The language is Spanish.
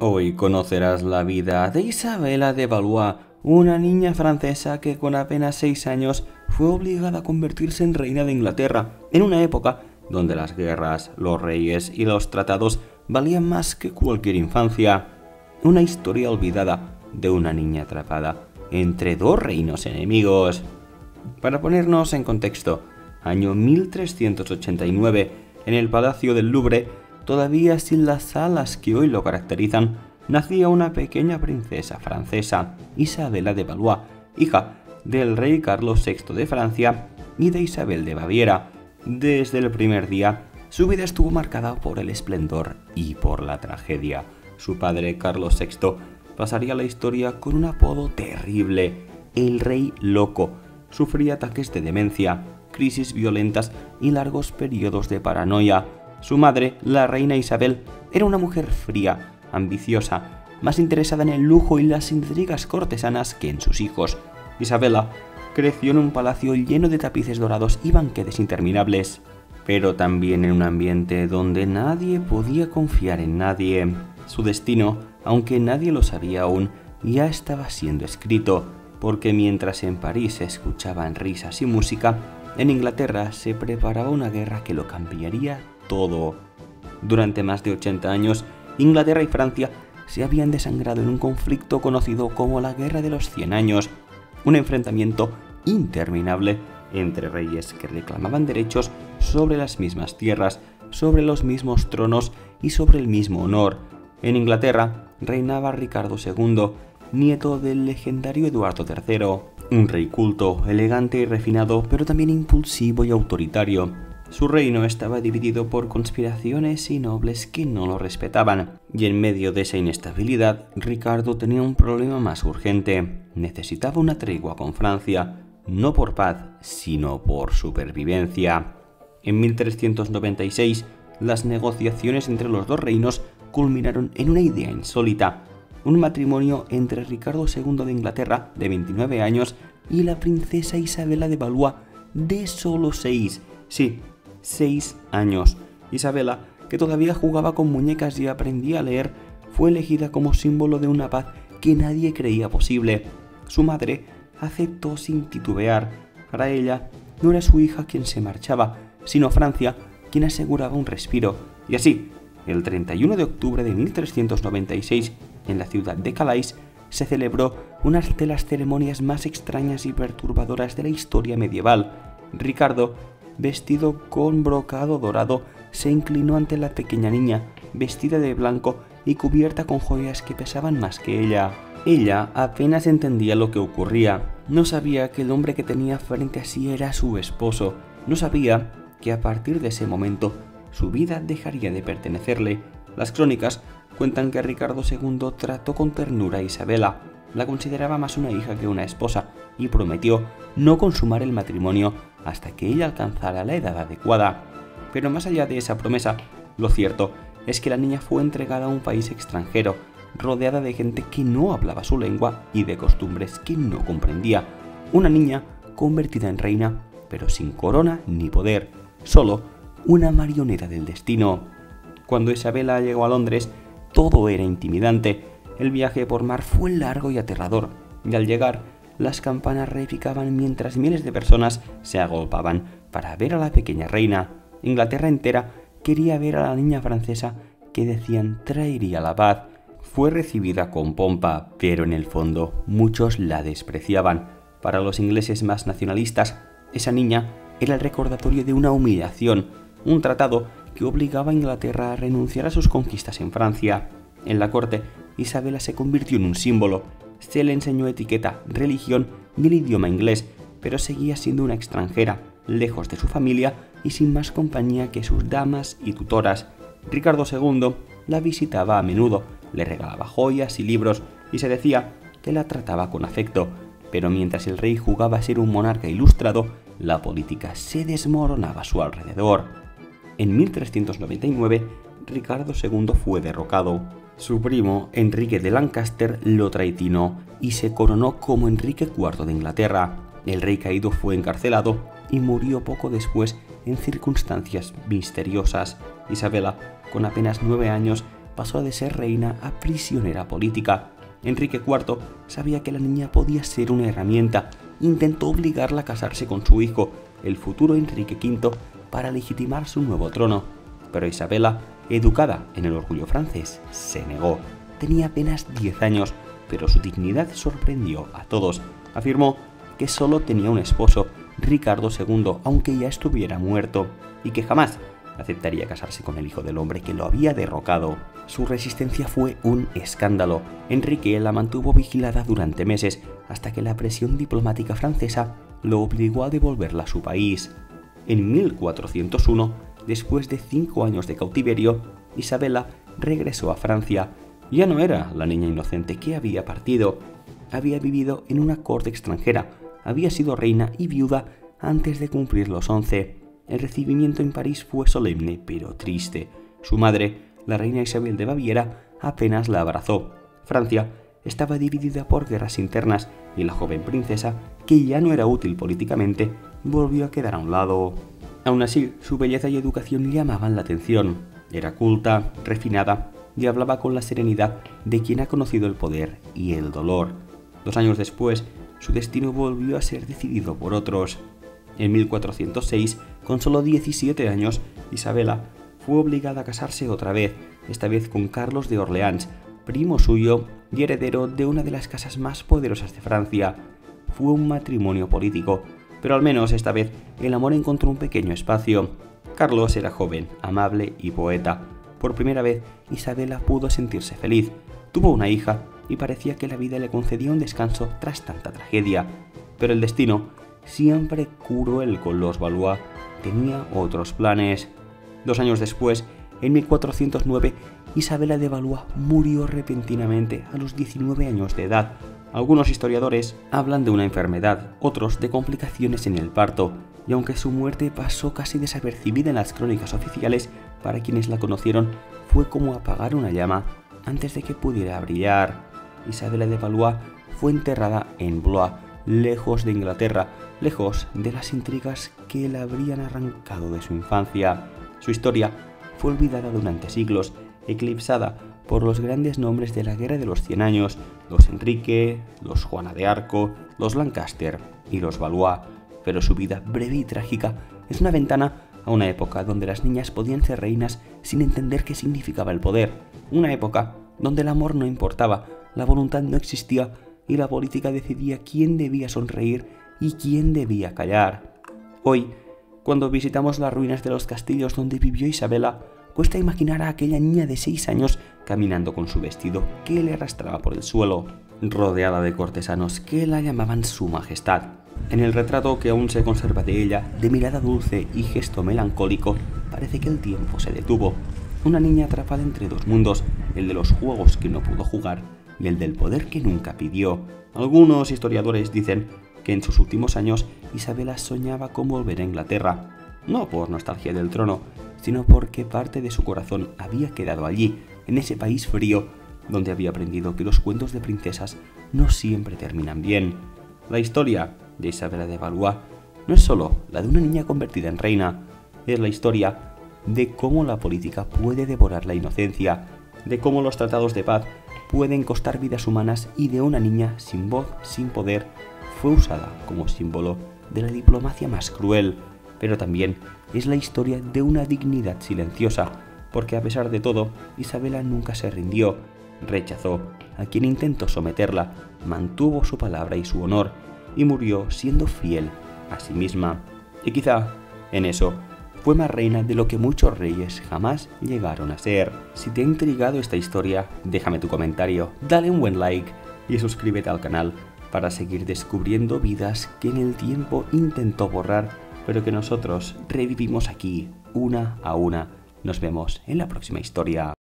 Hoy conocerás la vida de Isabela de Valois, una niña francesa que con apenas 6 años fue obligada a convertirse en reina de Inglaterra, en una época donde las guerras, los reyes y los tratados valían más que cualquier infancia. Una historia olvidada de una niña atrapada entre dos reinos enemigos. Para ponernos en contexto, año 1389, en el Palacio del Louvre, todavía sin las salas que hoy lo caracterizan, nacía una pequeña princesa francesa, Isabela de Valois, hija del rey Carlos VI de Francia y de Isabel de Baviera. Desde el primer día, su vida estuvo marcada por el esplendor y por la tragedia. Su padre, Carlos VI, pasaría a la historia con un apodo terrible, el Rey Loco. Sufría ataques de demencia, crisis violentas y largos periodos de paranoia. Su madre, la reina Isabel, era una mujer fría, ambiciosa, más interesada en el lujo y las intrigas cortesanas que en sus hijos. Isabela creció en un palacio lleno de tapices dorados y banquetes interminables, pero también en un ambiente donde nadie podía confiar en nadie. Su destino, aunque nadie lo sabía aún, ya estaba siendo escrito, porque mientras en París se escuchaban risas y música, en Inglaterra se preparaba una guerra que lo cambiaría todo. Durante más de 80 años, Inglaterra y Francia se habían desangrado en un conflicto conocido como la Guerra de los 100 Años, un enfrentamiento interminable entre reyes que reclamaban derechos sobre las mismas tierras, sobre los mismos tronos y sobre el mismo honor. En Inglaterra reinaba Ricardo II, nieto del legendario Eduardo III, un rey culto, elegante y refinado, pero también impulsivo y autoritario. Su reino estaba dividido por conspiraciones y nobles que no lo respetaban, y en medio de esa inestabilidad, Ricardo tenía un problema más urgente. Necesitaba una tregua con Francia, no por paz, sino por supervivencia. En 1396, las negociaciones entre los dos reinos culminaron en una idea insólita: un matrimonio entre Ricardo II de Inglaterra, de 29 años, y la princesa Isabela de Valois, de solo 6. Sí, 6 años. Isabela, que todavía jugaba con muñecas y aprendía a leer, fue elegida como símbolo de una paz que nadie creía posible. Su madre aceptó sin titubear. Para ella, no era su hija quien se marchaba, sino Francia quien aseguraba un respiro. Y así, el 31 de octubre de 1396, en la ciudad de Calais, se celebró una de las ceremonias más extrañas y perturbadoras de la historia medieval. Ricardo, vestido con brocado dorado, se inclinó ante la pequeña niña, vestida de blanco y cubierta con joyas que pesaban más que ella. Ella apenas entendía lo que ocurría. No sabía que el hombre que tenía frente a sí era su esposo. No sabía que a partir de ese momento su vida dejaría de pertenecerle. Las crónicas cuentan que Ricardo II trató con ternura a Isabela, la consideraba más una hija que una esposa, y prometió no consumar el matrimonio hasta que ella alcanzara la edad adecuada. Pero más allá de esa promesa, lo cierto es que la niña fue entregada a un país extranjero, rodeada de gente que no hablaba su lengua y de costumbres que no comprendía. Una niña convertida en reina, pero sin corona ni poder, solo una marioneta del destino. Cuando Isabela llegó a Londres, todo era intimidante. El viaje por mar fue largo y aterrador, y al llegar, las campanas repicaban mientras miles de personas se agolpaban para ver a la pequeña reina. Inglaterra entera quería ver a la niña francesa que decían traería la paz. Fue recibida con pompa, pero en el fondo muchos la despreciaban. Para los ingleses más nacionalistas, esa niña era el recordatorio de una humillación, un tratado que obligaba a Inglaterra a renunciar a sus conquistas en Francia. En la corte, Isabela se convirtió en un símbolo. Se le enseñó etiqueta, religión y el idioma inglés, pero seguía siendo una extranjera, lejos de su familia y sin más compañía que sus damas y tutoras. Ricardo II la visitaba a menudo, le regalaba joyas y libros y se decía que la trataba con afecto, pero mientras el rey jugaba a ser un monarca ilustrado, la política se desmoronaba a su alrededor. En 1399, Ricardo II fue derrocado. Su primo, Enrique de Lancaster, lo traicionó y se coronó como Enrique IV de Inglaterra. El rey caído fue encarcelado y murió poco después en circunstancias misteriosas. Isabela, con apenas 9 años, pasó de ser reina a prisionera política. Enrique IV sabía que la niña podía ser una herramienta. Intentó obligarla a casarse con su hijo, el futuro Enrique V, para legitimar su nuevo trono. Pero Isabela, educada en el orgullo francés, se negó. Tenía apenas 10 años, pero su dignidad sorprendió a todos. Afirmó que solo tenía un esposo, Ricardo II, aunque ya estuviera muerto, y que jamás aceptaría casarse con el hijo del hombre que lo había derrocado. Su resistencia fue un escándalo. Enrique la mantuvo vigilada durante meses, hasta que la presión diplomática francesa lo obligó a devolverla a su país. En 1401, después de 5 años de cautiverio, Isabela regresó a Francia. Ya no era la niña inocente que había partido. Había vivido en una corte extranjera, había sido reina y viuda antes de cumplir los 11. El recibimiento en París fue solemne pero triste. Su madre, la reina Isabel de Baviera, apenas la abrazó. Francia estaba dividida por guerras internas y la joven princesa, que ya no era útil políticamente, volvió a quedar a un lado. Aún así, su belleza y educación llamaban la atención. Era culta, refinada y hablaba con la serenidad de quien ha conocido el poder y el dolor. 2 años después, su destino volvió a ser decidido por otros. En 1406, con solo 17 años, Isabela fue obligada a casarse otra vez, esta vez con Carlos de Orleans, primo suyo y heredero de una de las casas más poderosas de Francia. Fue un matrimonio político, pero al menos esta vez el amor encontró un pequeño espacio. Carlos era joven, amable y poeta. Por primera vez, Isabela pudo sentirse feliz. Tuvo una hija y parecía que la vida le concedía un descanso tras tanta tragedia. Pero el destino, siempre cruel con los Valois, tenía otros planes. 2 años después, en 1409, Isabela de Valois murió repentinamente a los 19 años de edad. Algunos historiadores hablan de una enfermedad, otros de complicaciones en el parto, y aunque su muerte pasó casi desapercibida en las crónicas oficiales, para quienes la conocieron fue como apagar una llama antes de que pudiera brillar. Isabela de Valois fue enterrada en Blois, lejos de Inglaterra, lejos de las intrigas que la habrían arrancado de su infancia. Su historia fue olvidada durante siglos, eclipsada por los grandes nombres de la Guerra de los 100 años, los Enrique, los Juana de Arco, los Lancaster y los Valois, pero su vida breve y trágica es una ventana a una época donde las niñas podían ser reinas sin entender qué significaba el poder, una época donde el amor no importaba, la voluntad no existía y la política decidía quién debía sonreír y quién debía callar. Hoy, cuando visitamos las ruinas de los castillos donde vivió Isabela, cuesta imaginar a aquella niña de 6 años caminando con su vestido que le arrastraba por el suelo, rodeada de cortesanos que la llamaban su majestad. En el retrato que aún se conserva de ella, de mirada dulce y gesto melancólico, parece que el tiempo se detuvo. Una niña atrapada entre 2 mundos, el de los juegos que no pudo jugar y el del poder que nunca pidió. Algunos historiadores dicen que en sus últimos años Isabela soñaba con volver a Inglaterra, no por nostalgia del trono, sino porque parte de su corazón había quedado allí, en ese país frío, donde había aprendido que los cuentos de princesas no siempre terminan bien. La historia de Isabela de Valois no es solo la de una niña convertida en reina, es la historia de cómo la política puede devorar la inocencia, de cómo los tratados de paz pueden costar vidas humanas y de una niña sin voz, sin poder, fue usada como símbolo de la diplomacia más cruel, pero también es la historia de una dignidad silenciosa, porque a pesar de todo, Isabela nunca se rindió, rechazó a quien intentó someterla, mantuvo su palabra y su honor, y murió siendo fiel a sí misma. Y quizá, en eso, fue más reina de lo que muchos reyes jamás llegaron a ser. Si te ha intrigado esta historia, déjame tu comentario, dale un buen like y suscríbete al canal para seguir descubriendo vidas que en el tiempo intentó borrar, pero que nosotros revivimos aquí, una a una. Nos vemos en la próxima historia.